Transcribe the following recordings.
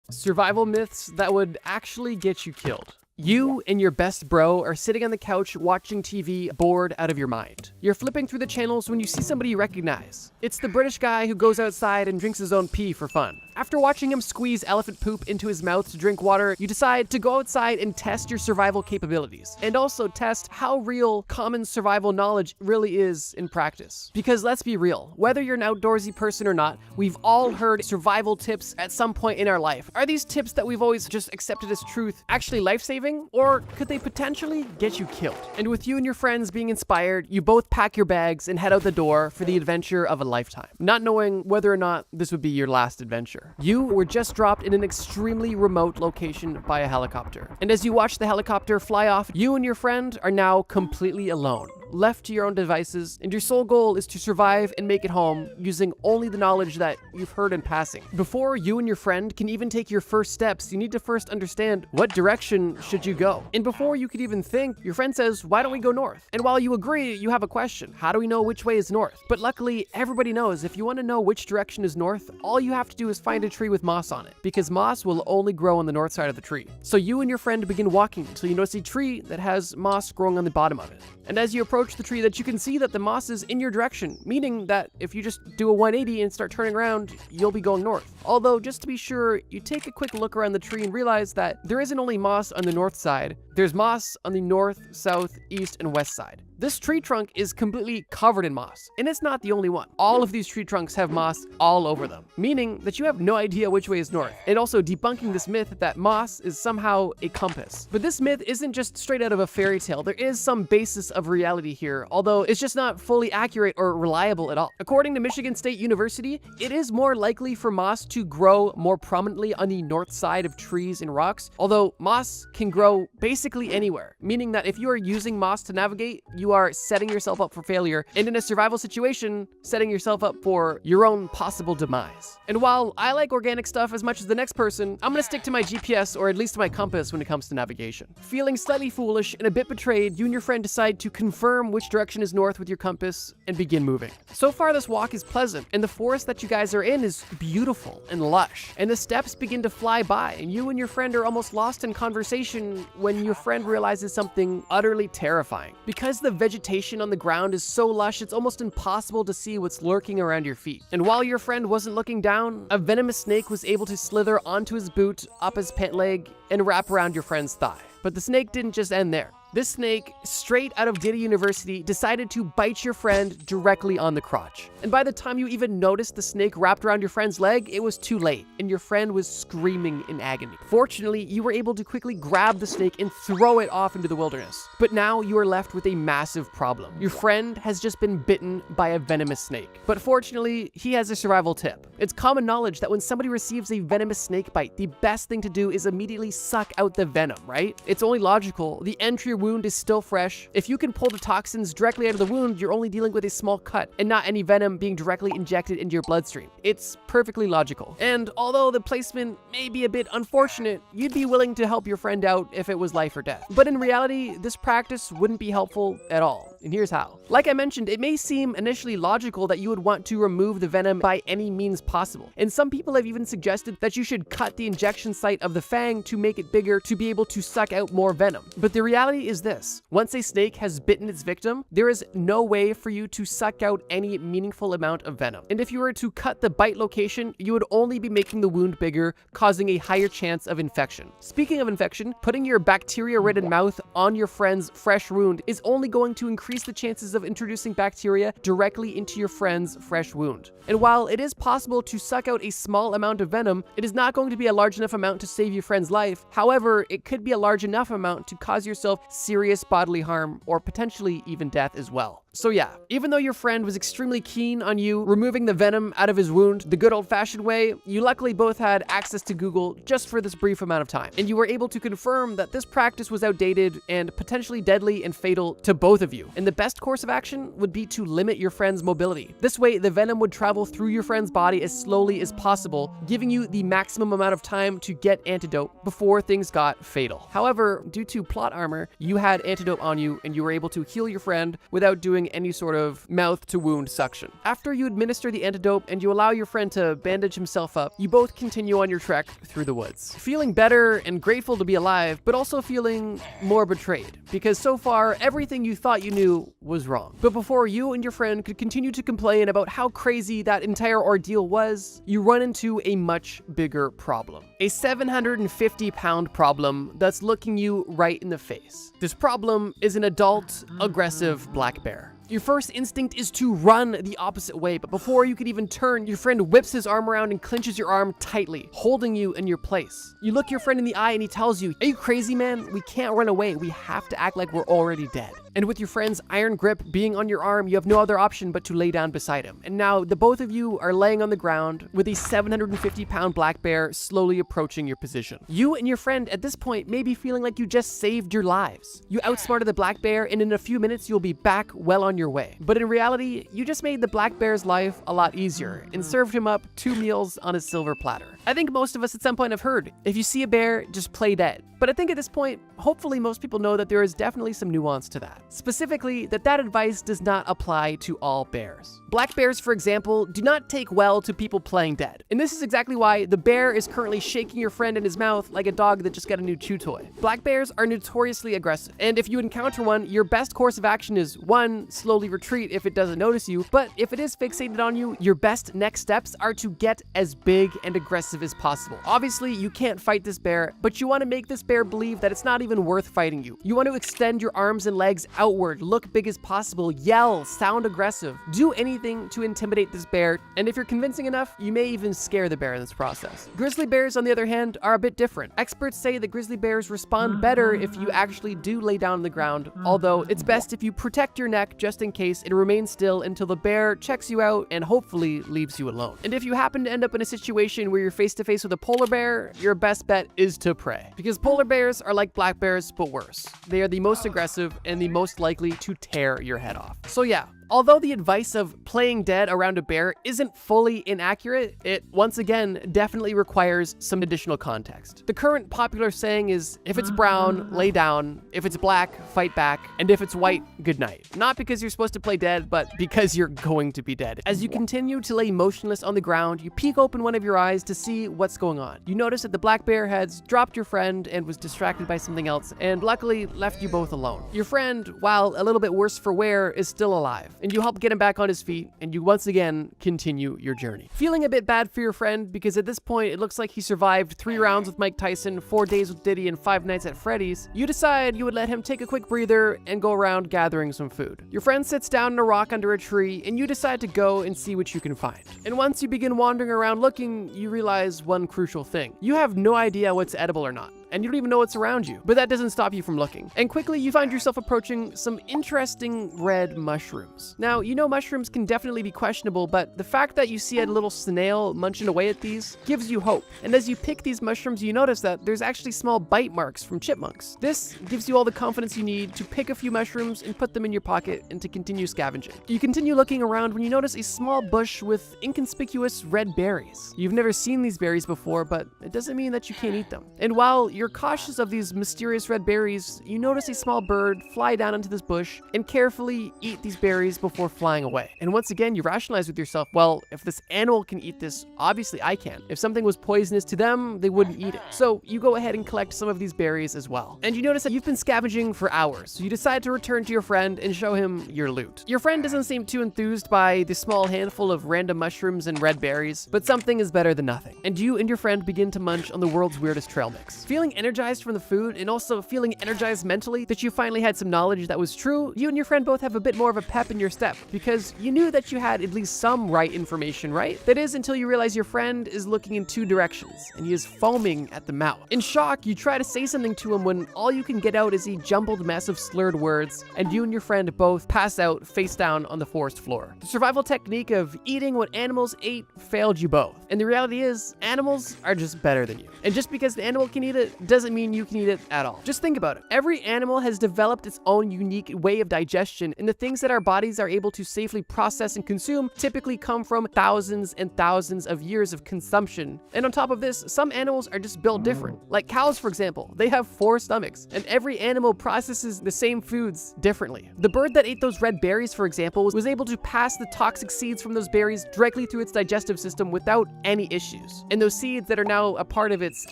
Survival myths that would actually get you killed. You and your best bro are sitting on the couch watching TV, bored out of your mind. You're flipping through the channels when you see somebody you recognize. It's the British guy who goes outside and drinks his own pee for fun. After watching him squeeze elephant poop into his mouth to drink water, you decide to go outside and test your survival capabilities, and also test how real common survival knowledge really is in practice. Because let's be real, whether you're an outdoorsy person or not, we've all heard survival tips at some point in our life. Are these tips that we've always just accepted as truth actually life-saving? Or could they potentially get you killed? And with you and your friends being inspired, you both pack your bags and head out the door for the adventure of a lifetime, not knowing whether or not this would be your last adventure. You were just dropped in an extremely remote location by a helicopter. And as you watch the helicopter fly off, you and your friend are now completely alone, left to your own devices, and your sole goal is to survive and make it home using only the knowledge that you've heard in passing. Before you and your friend can even take your first steps, you need to first understand what direction should you go. And before you could even think, your friend says, why don't we go north? And while you agree, you have a question. How do we know which way is north? But luckily, everybody knows if you want to know which direction is north, all you have to do is find a tree with moss on it, because moss will only grow on the north side of the tree. So you and your friend begin walking until you notice a tree that has moss growing on the bottom of it. And as you approach the tree, that you can see that the moss is in your direction, meaning that if you just do a 180 and start turning around, you'll be going north. Although, just to be sure, you take a quick look around the tree and realize that there isn't only moss on the north side, there's moss on the north, south, east, and west side. This tree trunk is completely covered in moss, and it's not the only one. All of these tree trunks have moss all over them, meaning that you have no idea which way is north, and also debunking this myth that moss is somehow a compass. But this myth isn't just straight out of a fairy tale. There is some basis of reality here, although it's just not fully accurate or reliable at all. According to Michigan State University, it is more likely for moss to grow more prominently on the north side of trees and rocks, although moss can grow basically anywhere, meaning that if you are using moss to navigate, you are setting yourself up for failure, and in a survival situation, setting yourself up for your own possible demise. And while I like organic stuff as much as the next person, I'm gonna stick to my GPS, or at least to my compass, when it comes to navigation. Feeling slightly foolish and a bit betrayed, you and your friend decide to confirm which direction is north with your compass and begin moving. So far, this walk is pleasant, and the forest that you guys are in is beautiful and lush, and the steps begin to fly by, and you and your friend are almost lost in conversation when your friend realizes something utterly terrifying. Because the vegetation on the ground is so lush, it's almost impossible to see what's lurking around your feet. And while your friend wasn't looking down, a venomous snake was able to slither onto his boot, up his pant leg, and wrap around your friend's thigh. But the snake didn't just end there. This snake, straight out of Data University, decided to bite your friend directly on the crotch. And by the time you even noticed the snake wrapped around your friend's leg, it was too late, and your friend was screaming in agony. Fortunately, you were able to quickly grab the snake and throw it off into the wilderness. But now you are left with a massive problem. Your friend has just been bitten by a venomous snake. But fortunately, he has a survival tip. It's common knowledge that when somebody receives a venomous snake bite, the best thing to do is immediately suck out the venom, right? It's only logical. The entry wound is still fresh. If you can pull the toxins directly out of the wound, you're only dealing with a small cut and not any venom being directly injected into your bloodstream. It's perfectly logical. And although the placement may be a bit unfortunate, you'd be willing to help your friend out if it was life or death. But in reality, this practice wouldn't be helpful at all. And here's how. Like I mentioned, it may seem initially logical that you would want to remove the venom by any means possible. And some people have even suggested that you should cut the injection site of the fang to make it bigger to be able to suck out more venom. But the reality is this. Once a snake has bitten its victim, there is no way for you to suck out any meaningful amount of venom. And if you were to cut the bite location, you would only be making the wound bigger, causing a higher chance of infection. Speaking of infection, putting your bacteria-ridden mouth on your friend's fresh wound is only going to increase the chances of introducing bacteria directly into your friend's fresh wound. And while it is possible to suck out a small amount of venom, it is not going to be a large enough amount to save your friend's life. However, it could be a large enough amount to cause yourself serious bodily harm or potentially even death as well. So yeah, even though your friend was extremely keen on you removing the venom out of his wound the good old-fashioned way, you luckily both had access to Google just for this brief amount of time, and you were able to confirm that this practice was outdated and potentially deadly and fatal to both of you. And the best course of action would be to limit your friend's mobility. This way, the venom would travel through your friend's body as slowly as possible, giving you the maximum amount of time to get antidote before things got fatal. However, due to plot armor, you had antidote on you and you were able to heal your friend without doing doing any sort of mouth-to-wound suction. After you administer the antidote and you allow your friend to bandage himself up, you both continue on your trek through the woods. Feeling better and grateful to be alive, but also feeling more betrayed, because so far, everything you thought you knew was wrong. But before you and your friend could continue to complain about how crazy that entire ordeal was, you run into a much bigger problem. A 750-pound problem that's looking you right in the face. This problem is an adult, aggressive black bear. Your first instinct is to run the opposite way, but before you could even turn, your friend whips his arm around and clenches your arm tightly, holding you in your place. You look your friend in the eye and he tells you, "Are you crazy, man? We can't run away. We have to act like we're already dead." And with your friend's iron grip being on your arm, you have no other option but to lay down beside him. And now the both of you are laying on the ground with a 750-pound black bear slowly approaching your position. You and your friend at this point may be feeling like you just saved your lives. You outsmarted the black bear, and in a few minutes you'll be back well on your way. But in reality, you just made the black bear's life a lot easier and served him up 2 meals on a silver platter. I think most of us at some point have heard, if you see a bear, just play dead. But I think at this point, hopefully most people know that there is definitely some nuance to that. Specifically, that advice does not apply to all bears. Black bears, for example, do not take well to people playing dead. And this is exactly why the bear is currently shaking your friend in his mouth like a dog that just got a new chew toy. Black bears are notoriously aggressive, and if you encounter one, your best course of action is 1, slowly retreat if it doesn't notice you, but if it is fixated on you, your best next steps are to get as big and aggressive as possible. Obviously, you can't fight this bear, but you want to make this bear believe that it's not even worth fighting you. You want to extend your arms and legs outward, look big as possible, yell, sound aggressive, do anything to intimidate this bear, and if you're convincing enough, you may even scare the bear in this process. Grizzly bears, on the other hand, are a bit different. Experts say that grizzly bears respond better if you actually do lay down on the ground, although it's best if you protect your neck just in case and remain still until the bear checks you out and hopefully leaves you alone. And if you happen to end up in a situation where you're face to face with a polar bear, your best bet is to pray. Because polar bears are like black bears, but worse. They are the most aggressive and the most likely to tear your head off. So yeah, although the advice of playing dead around a bear isn't fully inaccurate, it once again definitely requires some additional context. The current popular saying is, if it's brown, lay down, if it's black, fight back, and if it's white, good night. Not because you're supposed to play dead, but because you're going to be dead. As you continue to lay motionless on the ground, you peek open one of your eyes to see what's going on. You notice that the black bear has dropped your friend and was distracted by something else, and luckily left you both alone. Your friend, while a little bit worse for wear, is still alive, and you help get him back on his feet, and you once again continue your journey. Feeling a bit bad for your friend, because at this point it looks like he survived 3 rounds with Mike Tyson, 4 days with Diddy, and 5 nights at Freddy's, you decide you would let him take a quick breather and go around gathering some food. Your friend sits down on a rock under a tree, and you decide to go and see what you can find. And once you begin wandering around looking, you realize one crucial thing. You have no idea what's edible or not, and you don't even know what's around you, but that doesn't stop you from looking. And quickly you find yourself approaching some interesting red mushrooms. Now, you know mushrooms can definitely be questionable, but the fact that you see a little snail munching away at these gives you hope. And as you pick these mushrooms, you notice that there's actually small bite marks from chipmunks. This gives you all the confidence you need to pick a few mushrooms and put them in your pocket and to continue scavenging. You continue looking around when you notice a small bush with inconspicuous red berries. You've never seen these berries before, but it doesn't mean that you can't eat them. And while you're cautious of these mysterious red berries, you notice a small bird fly down into this bush and carefully eat these berries before flying away. And once again, you rationalize with yourself, well, if this animal can eat this, obviously I can. If something was poisonous to them, they wouldn't eat it. So you go ahead and collect some of these berries as well. And you notice that you've been scavenging for hours, so you decide to return to your friend and show him your loot. Your friend doesn't seem too enthused by the small handful of random mushrooms and red berries, but something is better than nothing. And you and your friend begin to munch on the world's weirdest trail mix. Feeling energized from the food and also feeling energized mentally that you finally had some knowledge that was true, you and your friend both have a bit more of a pep in your step because you knew that you had at least some right information, right? That is until you realize your friend is looking in 2 directions and he is foaming at the mouth. In shock, you try to say something to him when all you can get out is a jumbled mess of slurred words, and you and your friend both pass out face down on the forest floor. The survival technique of eating what animals ate failed you both. And the reality is, animals are just better than you. And just because the animal can eat it, doesn't mean you can eat it at all. Just think about it. Every animal has developed its own unique way of digestion, and the things that our bodies are able to safely process and consume typically come from thousands and thousands of years of consumption. And on top of this, some animals are just built different. Like cows, for example, they have 4 stomachs, and every animal processes the same foods differently. The bird that ate those red berries, for example, was able to pass the toxic seeds from those berries directly through its digestive system without any issues. And those seeds that are now a part of its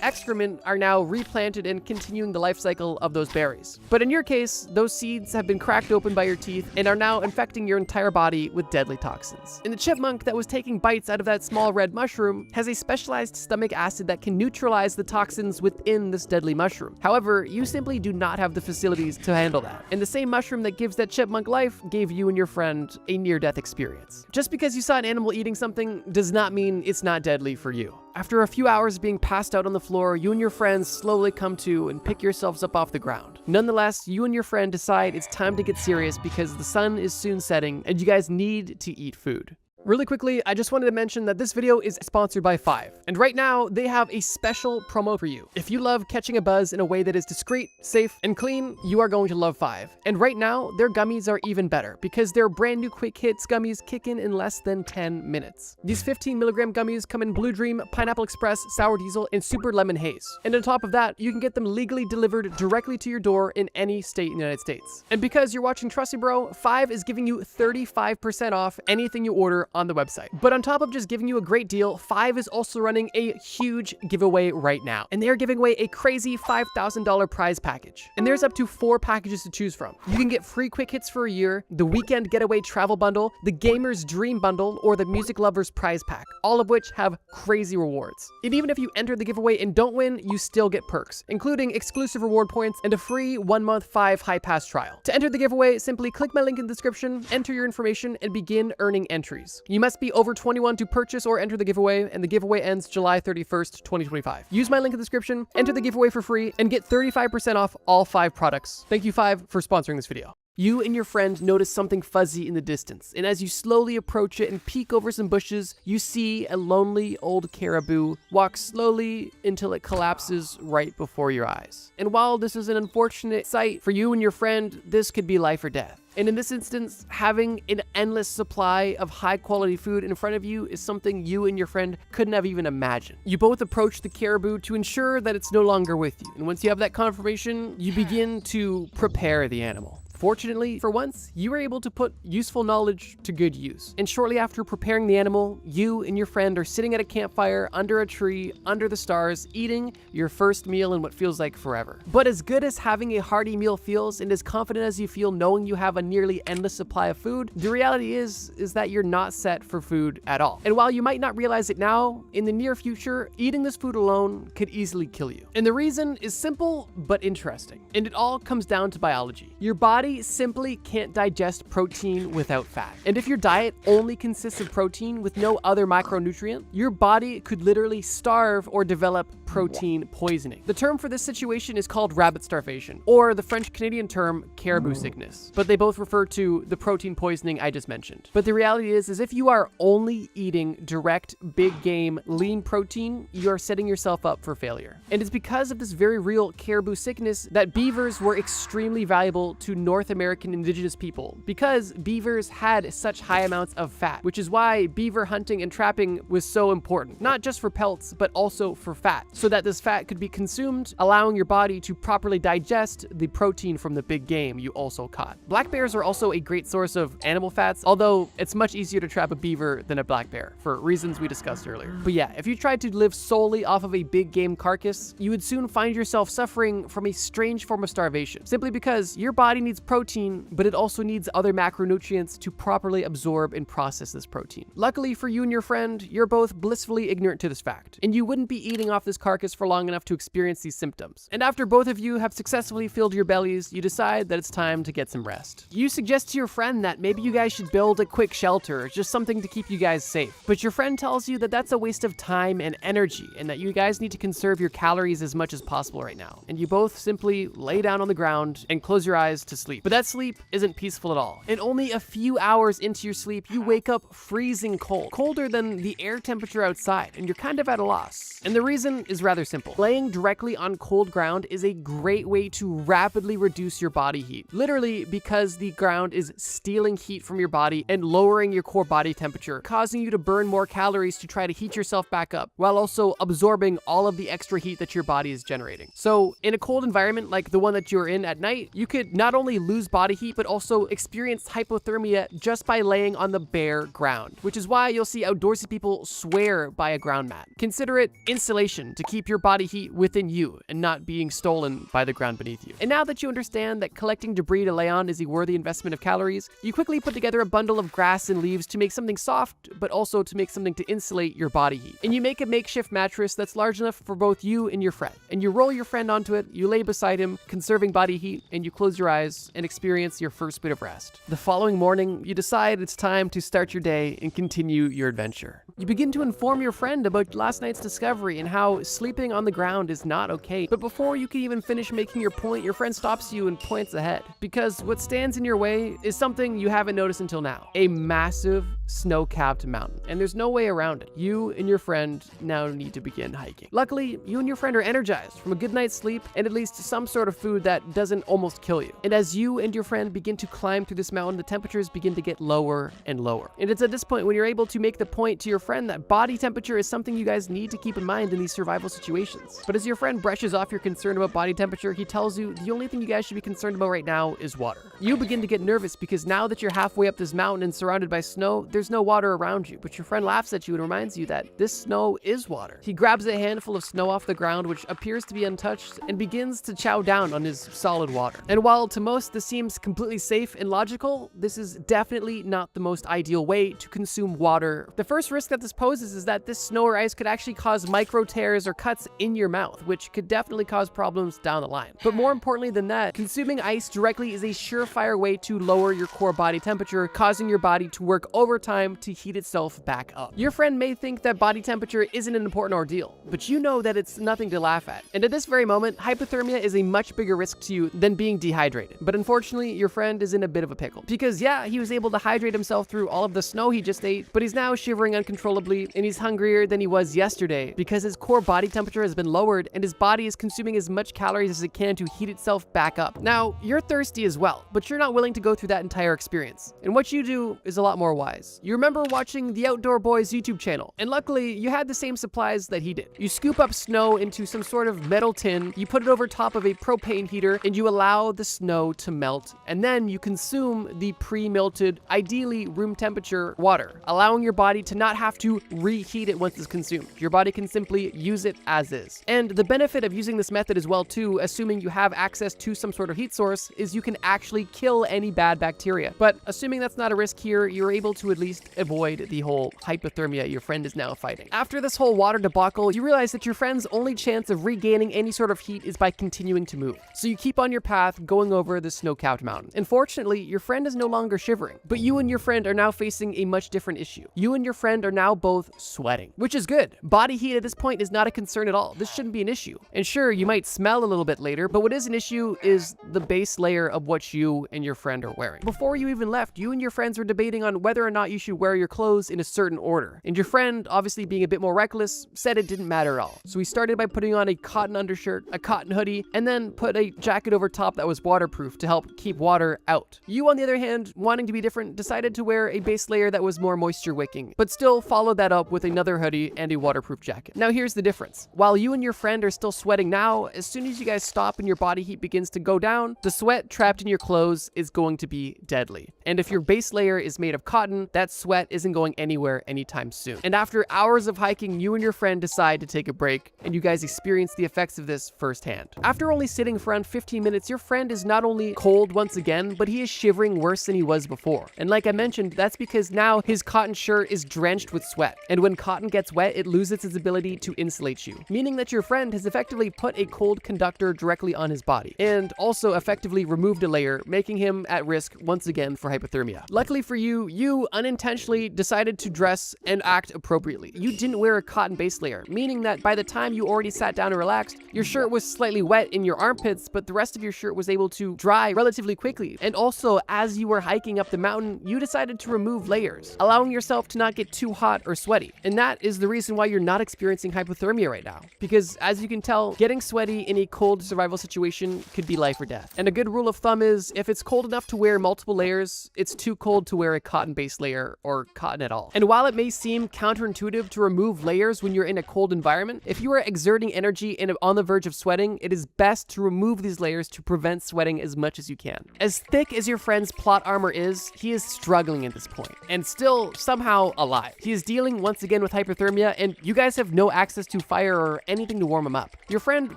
excrement are now replanted and continuing the life cycle of those berries. But in your case, those seeds have been cracked open by your teeth and are now infecting your entire body with deadly toxins. And the chipmunk that was taking bites out of that small red mushroom has a specialized stomach acid that can neutralize the toxins within this deadly mushroom. However, you simply do not have the facilities to handle that. And the same mushroom that gives that chipmunk life gave you and your friend a near-death experience. Just because you saw an animal eating something does not mean it's not deadly for you. After a few hours being passed out on the floor, you and your friends slowly come to and pick yourselves up off the ground. Nonetheless, you and your friend decide it's time to get serious because the sun is soon setting and you guys need to eat food. Really quickly, I just wanted to mention that this video is sponsored by Five. And right now, they have a special promo for you. If you love catching a buzz in a way that is discreet, safe, and clean, you are going to love Five. And right now, their gummies are even better because their brand new quick hits gummies kick in less than 10 minutes. These 15 milligram gummies come in Blue Dream, Pineapple Express, Sour Diesel, and Super Lemon Haze. And on top of that, you can get them legally delivered directly to your door in any state in the United States. And because you're watching Trusty Bro, Five is giving you 35% off anything you order on the website. But on top of just giving you a great deal, Five is also running a huge giveaway right now. And they are giving away a crazy $5,000 prize package. And there's up to 4 packages to choose from. You can get free quick hits for a year, the weekend getaway travel bundle, the gamer's dream bundle, or the music lover's prize pack, all of which have crazy rewards. And even if you enter the giveaway and don't win, you still get perks, including exclusive reward points and a free 1-month 5 high pass trial. To enter the giveaway, simply click my link in the description, enter your information, and begin earning entries. You must be over 21 to purchase or enter the giveaway, and the giveaway ends July 31st, 2025. Use my link in the description, enter the giveaway for free, and get 35% off all 5 products. Thank you, Five, for sponsoring this video. You and your friend notice something fuzzy in the distance, and as you slowly approach it and peek over some bushes, you see a lonely old caribou walk slowly until it collapses right before your eyes. And while this is an unfortunate sight for you and your friend, this could be life or death. And in this instance, having an endless supply of high-quality food in front of you is something you and your friend couldn't have even imagined. You both approach the caribou to ensure that it's no longer with you, and once you have that confirmation, you begin to prepare the animal. Fortunately, for once, you were able to put useful knowledge to good use. And shortly after preparing the animal, you and your friend are sitting at a campfire under a tree, under the stars, eating your first meal in what feels like forever. But as good as having a hearty meal feels, and as confident as you feel knowing you have a nearly endless supply of food, the reality is that you're not set for food at all. And while you might not realize it now, in the near future, eating this food alone could easily kill you. And the reason is simple but interesting. And it all comes down to biology. Your body simply can't digest protein without fat. And if your diet only consists of protein with no other micronutrient, your body could literally starve or develop protein poisoning. The term for this situation is called rabbit starvation, or the French-Canadian term caribou sickness. But they both refer to the protein poisoning I just mentioned. But the reality is if you are only eating direct, big game, lean protein, you are setting yourself up for failure. And it's because of this very real caribou sickness that beavers were extremely valuable to North American indigenous people, because beavers had such high amounts of fat, which is why beaver hunting and trapping was so important, not just for pelts, but also for fat, so that this fat could be consumed, allowing your body to properly digest the protein from the big game you also caught. Black bears are also a great source of animal fats, although it's much easier to trap a beaver than a black bear, for reasons we discussed earlier. But yeah, if you tried to live solely off of a big game carcass, you would soon find yourself suffering from a strange form of starvation, simply because your body needs protein, but it also needs other macronutrients to properly absorb and process this protein. Luckily for you and your friend, you're both blissfully ignorant to this fact, and you wouldn't be eating off this carcass for long enough to experience these symptoms. And after both of you have successfully filled your bellies, you decide that it's time to get some rest. You suggest to your friend that maybe you guys should build a quick shelter, just something to keep you guys safe. But your friend tells you that that's a waste of time and energy, and that you guys need to conserve your calories as much as possible right now. And you both simply lay down on the ground and close your eyes to sleep. sleep. But that sleep isn't peaceful at all. And only a few hours into your sleep, you wake up freezing cold, colder than the air temperature outside, and you're kind of at a loss. And the reason is rather simple. Laying directly on cold ground is a great way to rapidly reduce your body heat. Literally because the ground is stealing heat from your body and lowering your core body temperature, causing you to burn more calories to try to heat yourself back up, while also absorbing all of the extra heat that your body is generating. So in a cold environment like the one that you're in at night, you could not only lose body heat, but also experience hypothermia just by laying on the bare ground, which is why you'll see outdoorsy people swear by a ground mat. Consider it insulation to keep your body heat within you and not being stolen by the ground beneath you. And now that you understand that collecting debris to lay on is a worthy investment of calories, you quickly put together a bundle of grass and leaves to make something soft, but also to make something to insulate your body heat. And you make a makeshift mattress that's large enough for both you and your friend. And you roll your friend onto it, you lay beside him, conserving body heat, and you close your eyes and experience your first bit of rest. The following morning, you decide it's time to start your day and continue your adventure. You begin to inform your friend about last night's discovery and how sleeping on the ground is not okay. But before you can even finish making your point, your friend stops you and points ahead. Because what stands in your way is something you haven't noticed until now. A massive snow-capped mountain. And there's no way around it. You and your friend now need to begin hiking. Luckily, you and your friend are energized from a good night's sleep and at least some sort of food that doesn't almost kill you. And as you and your friend begin to climb through this mountain, the temperatures begin to get lower and lower. And it's at this point when you're able to make the point to your friend that body temperature is something you guys need to keep in mind in these survival situations. But as your friend brushes off your concern about body temperature, he tells you the only thing you guys should be concerned about right now is water. You begin to get nervous because now that you're halfway up this mountain and surrounded by snow, there's no water around you. But your friend laughs at you and reminds you that this snow is water. He grabs a handful of snow off the ground, which appears to be untouched, and begins to chow down on his solid water. And while to most this seems completely safe and logical, this is definitely not the most ideal way to consume water. The first risk that this poses is that this snow or ice could actually cause micro tears or cuts in your mouth, which could definitely cause problems down the line. But more importantly than that, consuming ice directly is a surefire way to lower your core body temperature, causing your body to work overtime to heat itself back up. Your friend may think that body temperature isn't an important ordeal, but you know that it's nothing to laugh at. And at this very moment, hypothermia is a much bigger risk to you than being dehydrated. But unfortunately, your friend is in a bit of a pickle. Because yeah, he was able to hydrate himself through all of the snow he just ate, but he's now shivering uncontrollably and he's hungrier than he was yesterday because his core body temperature has been lowered and his body is consuming as much calories as it can to heat itself back up. Now, you're thirsty as well, but you're not willing to go through that entire experience. And what you do is a lot more wise. You remember watching the Outdoor Boys YouTube channel, and luckily you had the same supplies that he did. You scoop up snow into some sort of metal tin, you put it over top of a propane heater, and you allow the snow to melt, and then you consume the pre-melted, ideally room temperature water, allowing your body to not have to reheat it once it's consumed. Your body can simply use it as is. And the benefit of using this method as well too, assuming you have access to some sort of heat source, is you can actually kill any bad bacteria. But assuming that's not a risk here, you're able to at least avoid the whole hypothermia your friend is now fighting. After this whole water debacle, you realize that your friend's only chance of regaining any sort of heat is by continuing to move. So you keep on your path going over the snow-capped mountain. Unfortunately, your friend is no longer shivering, but you and your friend are now facing a much different issue. You and your friend are now both sweating, which is good. Body heat at this point is not a concern at all. This shouldn't be an issue. And sure, you might smell a little bit later, but what is an issue is the base layer of what you and your friend are wearing. Before you even left, you and your friends were debating on whether or not you should wear your clothes in a certain order. And your friend, obviously being a bit more reckless, said it didn't matter at all. So he started by putting on a cotton undershirt, a cotton hoodie, and then put a jacket over top that was waterproof to help keep water out. You, on the other hand, wanting to be different, decided to wear a base layer that was more moisture wicking, but still followed that up with another hoodie and a waterproof jacket. Now here's the difference. While you and your friend are still sweating now, as soon as you guys stop and your body heat begins to go down, the sweat trapped in your clothes is going to be deadly. And if your base layer is made of cotton, that sweat isn't going anywhere anytime soon. And after hours of hiking, you and your friend decide to take a break, and you guys experience the effects of this firsthand. After only sitting for around 15 minutes, your friend is not only cold once again, but he is shivering worse than he was before. And like I mentioned, that's because now his cotton shirt is drenched with sweat. And when cotton gets wet, it loses its ability to insulate you, meaning that your friend has effectively put a cold conductor directly on his body, and also effectively removed a layer, making him at risk once again for hypothermia. Luckily for you, you unintentionally decided to dress and act appropriately. You didn't wear a cotton base layer, meaning that by the time you already sat down and relaxed, your shirt was slightly wet in your armpits, but the rest of your shirt was able to dry die relatively quickly. And also, as you were hiking up the mountain, you decided to remove layers, allowing yourself to not get too hot or sweaty. And that is the reason why you're not experiencing hypothermia right now. Because as you can tell, getting sweaty in a cold survival situation could be life or death. And a good rule of thumb is, if it's cold enough to wear multiple layers, it's too cold to wear a cotton-based layer or cotton at all. And while it may seem counterintuitive to remove layers when you're in a cold environment, if you are exerting energy and on the verge of sweating, it is best to remove these layers to prevent sweating as much as you can. As thick as your friend's plot armor is, he is struggling at this point, and still somehow alive. He is dealing once again with hypothermia, and you guys have no access to fire or anything to warm him up. Your friend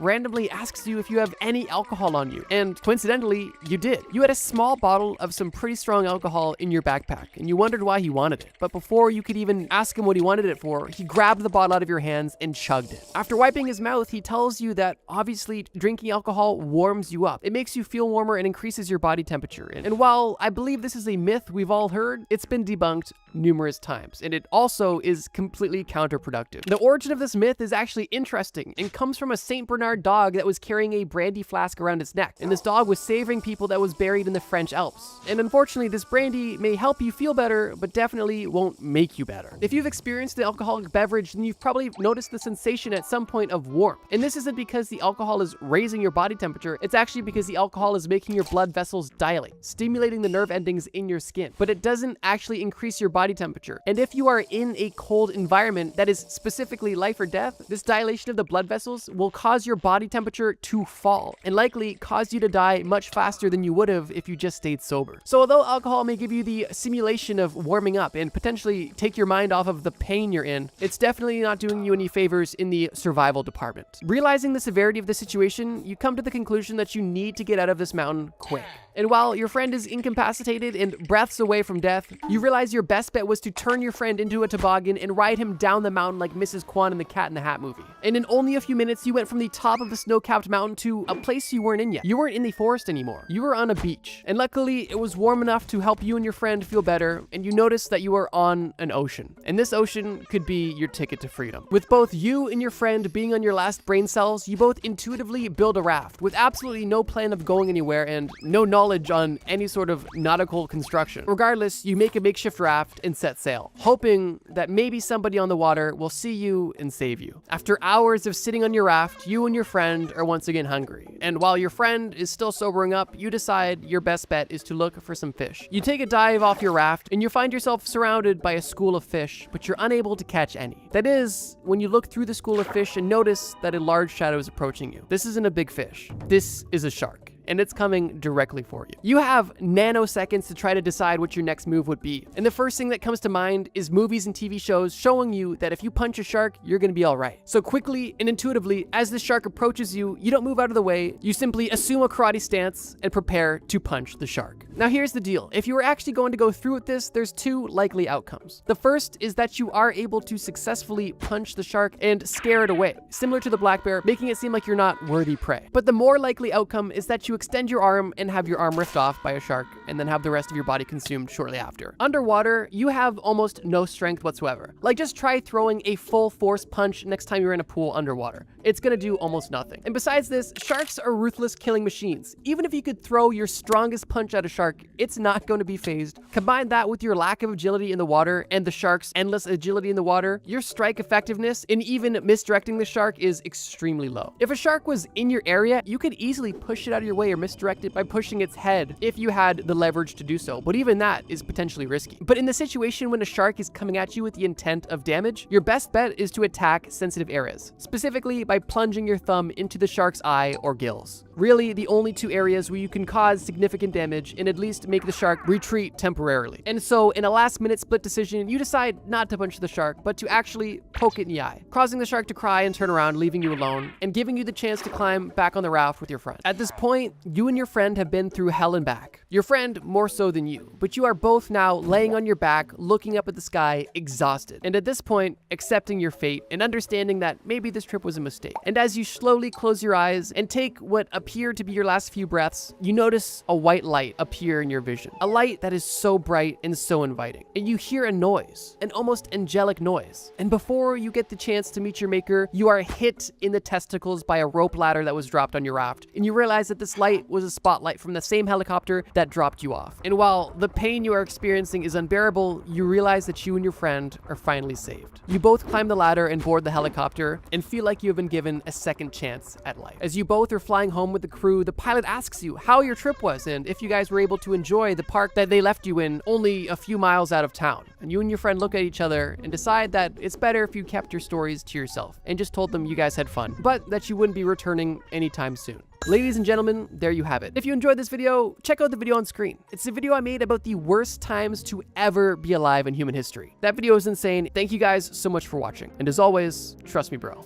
randomly asks you if you have any alcohol on you, and coincidentally, you did. You had a small bottle of some pretty strong alcohol in your backpack, and you wondered why he wanted it. But before you could even ask him what he wanted it for, he grabbed the bottle out of your hands and chugged it. After wiping his mouth, he tells you that obviously drinking alcohol warms you up. It makes you feel warmer and increases your body temperature. And while I believe this is a myth we've all heard, it's been debunked numerous times, and it also is completely counterproductive. The origin of this myth is actually interesting and comes from a Saint Bernard dog that was carrying a brandy flask around its neck, and this dog was saving people that was buried in the French Alps. And unfortunately, this brandy may help you feel better, but definitely won't make you better. If you've experienced an alcoholic beverage, then you've probably noticed the sensation at some point of warmth. And this isn't because the alcohol is raising your body temperature, it's actually because the alcohol is making your blood vessels dilate, stimulating the nerve endings in your skin. But it doesn't actually increase your body temperature. And if you are in a cold environment that is specifically life or death, this dilation of the blood vessels will cause your body temperature to fall and likely cause you to die much faster than you would have if you just stayed sober. So although alcohol may give you the simulation of warming up and potentially take your mind off of the pain you're in, it's definitely not doing you any favors in the survival department. Realizing the severity of the situation, you come to the conclusion that you need to get out of this mountain quick. And while your friend is incapacitated and breaths away from death, you realize your best bet was to turn your friend into a toboggan and ride him down the mountain like Mrs. Kwan in the Cat in the Hat movie. And in only a few minutes, you went from the top of the snow-capped mountain to a place you weren't in yet. You weren't in the forest anymore. You were on a beach. And luckily, it was warm enough to help you and your friend feel better, and you noticed that you were on an ocean. And this ocean could be your ticket to freedom. With both you and your friend being on your last brain cells, you both intuitively build a raft with absolutely no plan of going anywhere and no knowledge on any sort of nautical construction. Regardless, you make a makeshift raft and set sail, hoping that maybe somebody on the water will see you and save you. After hours of sitting on your raft, you and your friend are once again hungry. And while your friend is still sobering up, you decide your best bet is to look for some fish. You take a dive off your raft and you find yourself surrounded by a school of fish, but you're unable to catch any. That is, when you look through the school of fish and notice that a large shadow is approaching you. This isn't a big fish. This is a shark, and it's coming directly for you. You have nanoseconds to try to decide what your next move would be. And the first thing that comes to mind is movies and TV shows showing you that if you punch a shark, you're gonna be all right. So quickly and intuitively, as the shark approaches you, you don't move out of the way, you simply assume a karate stance and prepare to punch the shark. Now here's the deal. If you were actually going to go through with this, there's two likely outcomes. The first is that you are able to successfully punch the shark and scare it away, similar to the black bear, making it seem like you're not worthy prey. But the more likely outcome is that you extend your arm and have your arm ripped off by a shark and then have the rest of your body consumed shortly after. Underwater, you have almost no strength whatsoever. Like, just try throwing a full force punch next time you're in a pool underwater. It's gonna do almost nothing. And besides this, sharks are ruthless killing machines. Even if you could throw your strongest punch at a shark, it's not going to be phased. Combine that with your lack of agility in the water and the shark's endless agility in the water, your strike effectiveness in even misdirecting the shark is extremely low. If a shark was in your area, you could easily push it out of your way or misdirect it by pushing its head if you had the leverage to do so, but even that is potentially risky. But in the situation when a shark is coming at you with the intent of damage, your best bet is to attack sensitive areas, specifically by plunging your thumb into the shark's eye or gills. Really, the only two areas where you can cause significant damage and at least make the shark retreat temporarily. And so, in a last-minute split decision, you decide not to punch the shark, but to actually poke it in the eye, causing the shark to cry and turn around, leaving you alone, and giving you the chance to climb back on the raft with your friend. At this point, you and your friend have been through hell and back. Your friend more so than you, but you are both now laying on your back, looking up at the sky, exhausted. And at this point, accepting your fate and understanding that maybe this trip was a mistake. And as you slowly close your eyes and take what appear to be your last few breaths, you notice a white light appear in your vision. A light that is so bright and so inviting. And you hear a noise, an almost angelic noise. And before you get the chance to meet your maker, you are hit in the testicles by a rope ladder that was dropped on your raft. And you realize that this flight was a spotlight from the same helicopter that dropped you off. And while the pain you are experiencing is unbearable, you realize that you and your friend are finally saved. You both climb the ladder and board the helicopter and feel like you have been given a second chance at life. As you both are flying home with the crew, the pilot asks you how your trip was and if you guys were able to enjoy the park that they left you in only a few miles out of town. And you and your friend look at each other and decide that it's better if you kept your stories to yourself and just told them you guys had fun, but that you wouldn't be returning anytime soon. Ladies and gentlemen, there you have it. If you enjoyed this video, check out the video on screen. It's a video I made about the worst times to ever be alive in human history. That video is insane. Thank you guys so much for watching. And as always, trust me, bro.